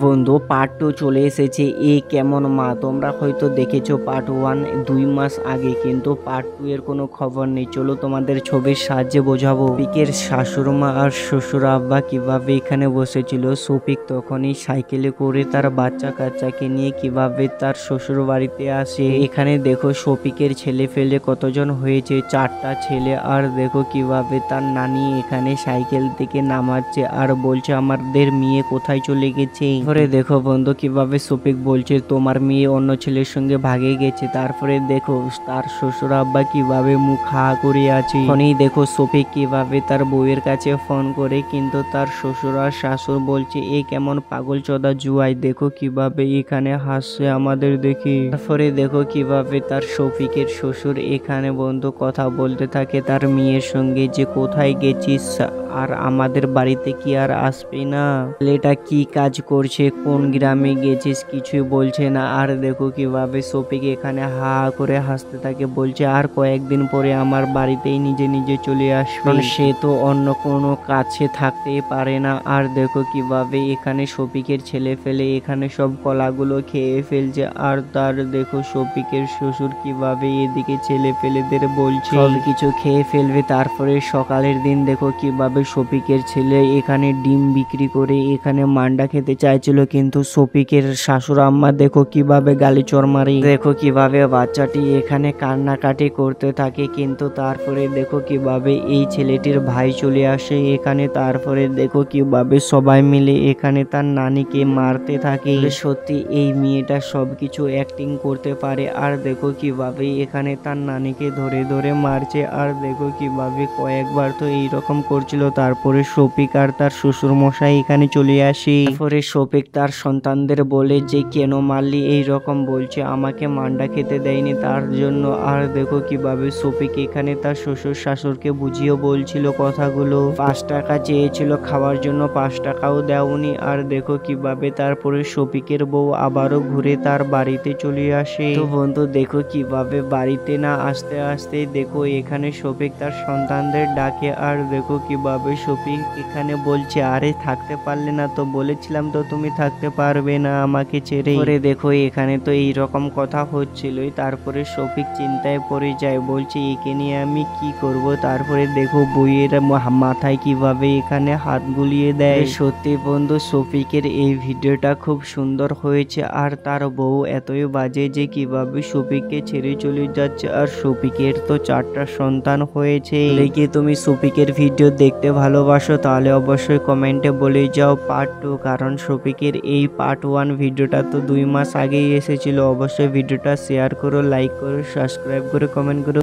বন্ধু পার্ট 2 চলে এসেছে। কেমন মা, তোমরা হয়তো দেখেছো পার্ট 1 2 মাস আগে, কিন্তু পার্ট 2 এর কোনো খবর নেই। চলো তোমাদের ছবির সাহায্যে বোঝাবো। শফিকের শাশুড় মা আর শ্বশুর আব্বা কিভাবে এখানে বসেছিল। শফিক তখনই সাইকেলে করে তার বাচ্চা কাচ্চাকে নিয়ে কিভাবে তার শ্বশুর বাড়িতে আসে। এখানে দেখো শফিকের ছেলে ফেলে কতজন হয়েছে, 4টা ছেলে। আর দেখো কিভাবে তার নানি এখানে সাইকেল থেকে নামাচ্ছে আর বলছে আমাদের মেয়ে কোথায় চলে গেছে। তারপরে দেখো বন্ধু কিভাবে শফিক বলছে তোমার মেয়ে অন্য ছেলের সঙ্গে ভাগে গেছে। তারপরে দেখো তার শ্বশুর আব্বা কিভাবে মুখ হা করে আছে। এখনই দেখো শফিক কিভাবে তার বউয়ের কাছে ফোন করে, কিন্তু তার শ্বশুর আর শাশুড় বলছে কেমন পাগল চোদা জুয়াই। দেখো কিভাবে এখানে হাসছে আমাদের দেখে। তারপরে দেখো কিভাবে তার শফিকের শ্বশুর এখানে বন্ধু কথা বলতে থাকে তার মেয়ের সঙ্গে, যে কোথায় গেছিস আর আমাদের বাড়িতে কি আর আসবে না, ছেলেটা কি কাজ করছে, কোন গ্রামে গেছিস কিছুই বলছে না। আর দেখো কিভাবে শফিক এখানে হা করে হাসতে থাকে, বলছে আর কয়েকদিন পরে আমার বাড়িতেই নিজে নিজে চলে আসবে, সে তো অন্য কোনো কাছে থাকতেই পারে না। আর দেখো কিভাবে এখানে শফিকের ছেলে ফেলে এখানে সব কলাগুলো খেয়ে ফেলছে। আর তার দেখো শফিকের শ্বশুর কিভাবে এদিকে ছেলে ফেলেদের বলছে সব কিছু খেয়ে ফেলবে। তারপরে সকালের দিন দেখো কিভাবে শফিকের ছেলে এখানে ডিম বিক্রি করে এখানে মান্ডা খেতে চাইছিল, কিন্তু শফিকের শাশুড় আম্মা দেখো কিভাবে গালি চড় মারে। দেখো কিভাবে বাচ্চাটি এখানে কান্নাকাটি করতে থাকে, কিন্তু তারপরে দেখো কিভাবে এই ছেলেটির ভাই চলে আসে এখানে। তারপরে দেখো কিভাবে সবাই মিলে এখানে তার নানিকে মারতে থাকে। সত্যি এই মেয়েটা সবকিছু অ্যাক্টিং করতে পারে। আর দেখো কিভাবে এখানে তার নানিকে ধরে ধরে মারছে। আর দেখো কিভাবে কয়েকবার তো এইরকম করছিল। তারপরে শফিক আর তার শ্বশুর মশাই এখানে চলে আসে। তারপরে শফিক তার সন্তানদের বলে যে কেন মারলি, এইরকম বলছে আমাকে মান্ডা খেতে দেয়নি তার জন্য। আর দেখো কিভাবে শফিক এখানে তার শ্বশুর শাশুড়কে বুঝিয়ে বলছিল কথাগুলো। 5 টাকা চেয়েছিল খাওয়ার জন্য, 5 টাকাও দেওনি। আর দেখো কিভাবে তারপরে শফিকের বউ আবারও ঘুরে তার বাড়িতে চলে আসে। তো বন্ধু দেখো কিভাবে বাড়িতে না আসতে আসতে দেখো এখানে শফিক তার সন্তানদের ডাকে। আর দেখো কিভাবে শফিক এখানে বলছে আরে থাকতে পারলে না তো, বলেছিলাম তো তুমি থাকতে পারবে না আমাকে ছেড়ে। পরে দেখো এখানে তো এইরকম কথা হচ্ছিলই। তারপরে শফিক চিন্তায় পড়ে যায়, বলছে একে নিয়ে আমি কি করব। তারপরে দেখো বইয়ের মাথায় কিভাবে এখানে হাত বুলিয়ে দেয়। সত্যি বন্ধু শফিকের এই ভিডিওটা খুব সুন্দর হয়েছে। আর তার বউ এতই বাজে যে কিভাবে শফিককে ছেড়ে চলে যাচ্ছে। আর শফিকের তো 4টা সন্তান হয়েছে। কি তুমি শফিকের ভিডিও দেখতে ভালোবাসো তাহলে অবশ্যই কমেন্টে বলে যাও পার্ট 2, কারণ শফিকের এই পার্ট 1 ভিডিওটা তো 2 মাস আগেই এসেছিল। অবশ্যই ভিডিওটা শেয়ার করো, লাইক করো, সাবস্ক্রাইব করে কমেন্ট করো।